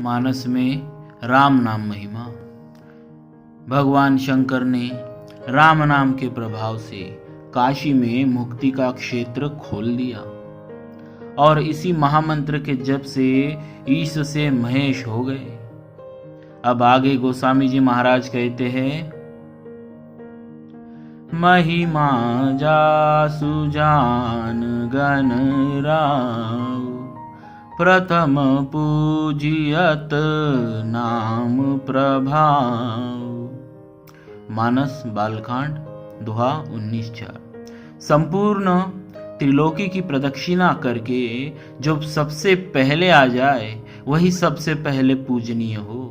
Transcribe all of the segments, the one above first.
मानस में राम नाम महिमा। भगवान शंकर ने राम नाम के प्रभाव से काशी में मुक्ति का क्षेत्र खोल दिया और इसी महामंत्र के जप से ईश से महेश हो गए। अब आगे गोस्वामी जी महाराज कहते हैं, महिमा जासु जान गण राव, प्रथम पूजियत नाम प्रभाव। मानस बालकांड दोहा 19:4। संपूर्ण त्रिलोकी की प्रदक्षिणा करके जो सबसे पहले आ जाए वही सबसे पहले पूजनीय हो।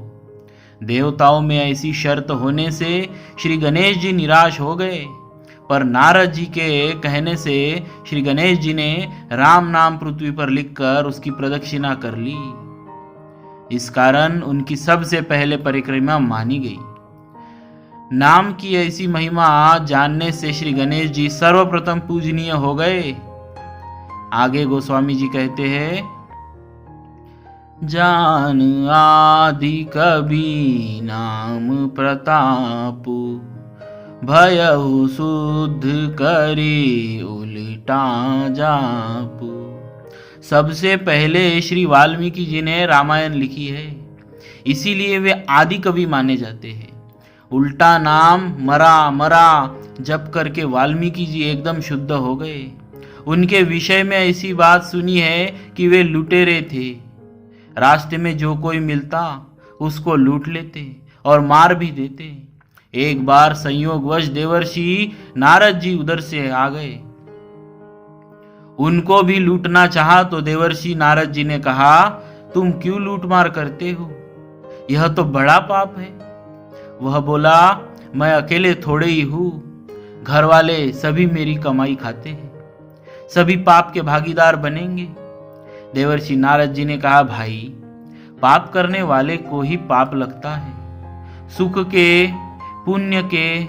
देवताओं में ऐसी शर्त होने से श्री गणेश जी निराश हो गए, पर नारद जी के कहने से श्री गणेश जी ने राम नाम पृथ्वी पर लिखकर उसकी प्रदक्षिणा कर ली। इस कारण उनकी सबसे पहले परिक्रमा मानी गई। नाम की ऐसी महिमा जानने से श्री गणेश जी सर्वप्रथम पूजनीय हो गए। आगे गोस्वामी जी कहते हैं, जान आदि कभी नाम प्रताप, भयहु शुद्ध करी उल्टा जाप। सबसे पहले श्री वाल्मीकि जी ने रामायण लिखी है, इसीलिए वे आदि कवि माने जाते हैं। उल्टा नाम मरा मरा जप करके वाल्मीकि जी एकदम शुद्ध हो गए। उनके विषय में ऐसी बात सुनी है कि वे लुटेरे थे। रास्ते में जो कोई मिलता उसको लूट लेते और मार भी देते। एक बार संयोगवश देवर्षि नारद जी उधर से आ गए, उनको भी लूटना चाहा तो देवर्षि नारद जी ने कहा, तुम क्यों लूट मार करते हो, यह तो बड़ा पाप है। वह बोला, मैं अकेले थोड़े ही हूं, घर वाले सभी मेरी कमाई खाते हैं, सभी पाप के भागीदार बनेंगे। देवर्षि नारद जी ने कहा, भाई पाप करने वाले को ही पाप लगता है। सुख के, पुण्य के,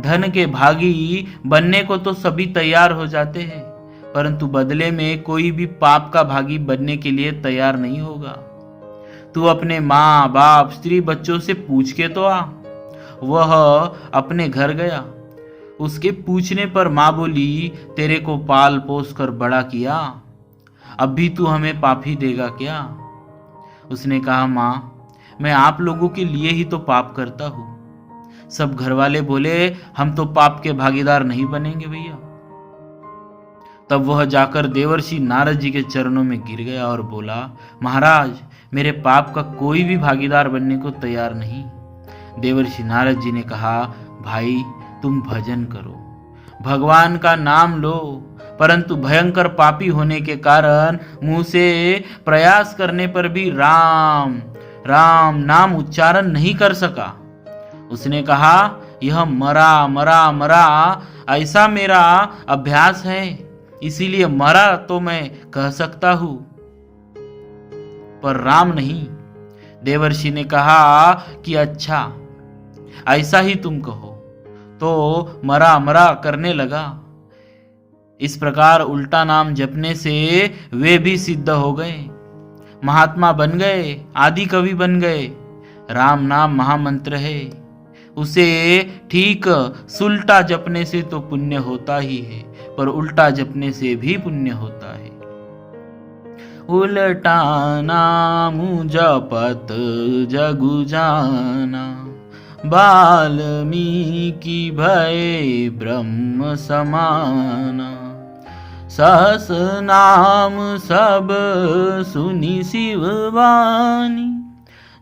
धन के भागी बनने को तो सभी तैयार हो जाते हैं, परंतु बदले में कोई भी पाप का भागी बनने के लिए तैयार नहीं होगा। तू अपने माँ बाप स्त्री बच्चों से पूछ के तो आ। वह अपने घर गया, उसके पूछने पर माँ बोली, तेरे को पाल पोस कर बड़ा किया, अब भी तू हमें पापी देगा क्या? उसने कहा, माँ मैं आप लोगों के लिए ही तो पाप करता हूँ। सब घर वाले बोले, हम तो पाप के भागीदार नहीं बनेंगे भैया। तब वह जाकर देवर्षि नारद जी के चरणों में गिर गया और बोला, महाराज मेरे पाप का कोई भी भागीदार बनने को तैयार नहीं। देवर्षि नारद जी ने कहा, भाई तुम भजन करो, भगवान का नाम लो, परंतु भयंकर पापी होने के कारण मुंह से प्रयास करने पर भी राम राम नाम उच्चारण नहीं कर सका। उसने कहा, यह मरा मरा मरा ऐसा मेरा अभ्यास है, इसीलिए मरा तो मैं कह सकता हूं, पर राम नहीं। देवर्षि ने कहा कि अच्छा ऐसा ही तुम कहो, तो मरा मरा करने लगा। इस प्रकार उल्टा नाम जपने से वे भी सिद्ध हो गए, महात्मा बन गए, आदि कवि बन गए। राम नाम महामंत्र है, उसे ठीक सुल्टा जपने से तो पुण्य होता ही है, पर उल्टा जपने से भी पुण्य होता है। उल्टा नाम जपत जगु जाना, वाल्मीकि भय ब्रह्म समाना। सहस नाम सब सुनि शिव वाणी,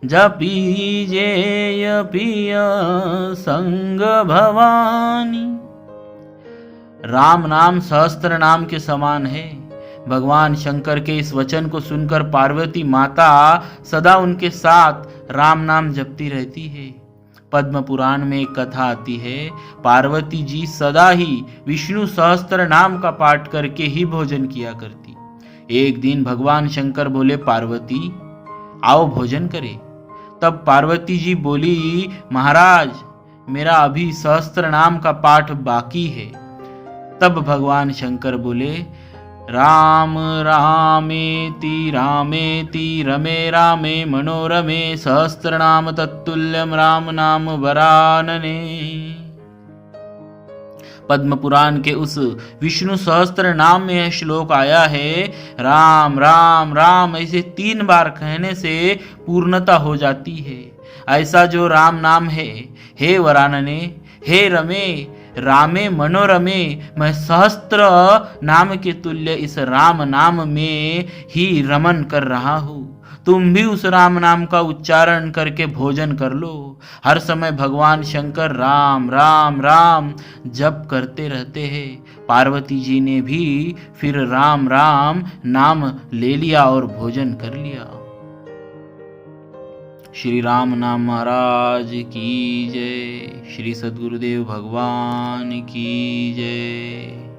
जपी जेय पिय संग भवानी। राम नाम सहस्त्र नाम के समान है। भगवान शंकर के इस वचन को सुनकर पार्वती माता सदा उनके साथ राम नाम जपती रहती है। पद्म पुराण में एक कथा आती है, पार्वती जी सदा ही विष्णु सहस्त्र नाम का पाठ करके ही भोजन किया करती। एक दिन भगवान शंकर बोले, पार्वती आओ भोजन करें। तब पार्वती जी बोली, महाराज मेरा अभी सहस्त्र नाम का पाठ बाकी है। तब भगवान शंकर बोले, राम रामेति रामेति रमे रामे मनोरमे सहस्रनाम तत्तुल्यम राम नाम वरानने। पद्म पुराण के उस विष्णु सहस्त्र नाम में यह श्लोक आया है। राम राम राम ऐसे 3 बार कहने से पूर्णता हो जाती है। ऐसा जो राम नाम है, हे वरानने, हे रमे, रामे मनोरमे, मैं सहस्त्र नाम के तुल्य इस राम नाम में ही रमन कर रहा हूँ। तुम भी उस राम नाम का उच्चारण करके भोजन कर लो। हर समय भगवान शंकर राम राम राम जप करते रहते हैं। पार्वती जी ने भी फिर राम राम नाम ले लिया और भोजन कर लिया। श्री राम नाम महाराज की जय। श्री सद्गुरुदेव भगवान की जय।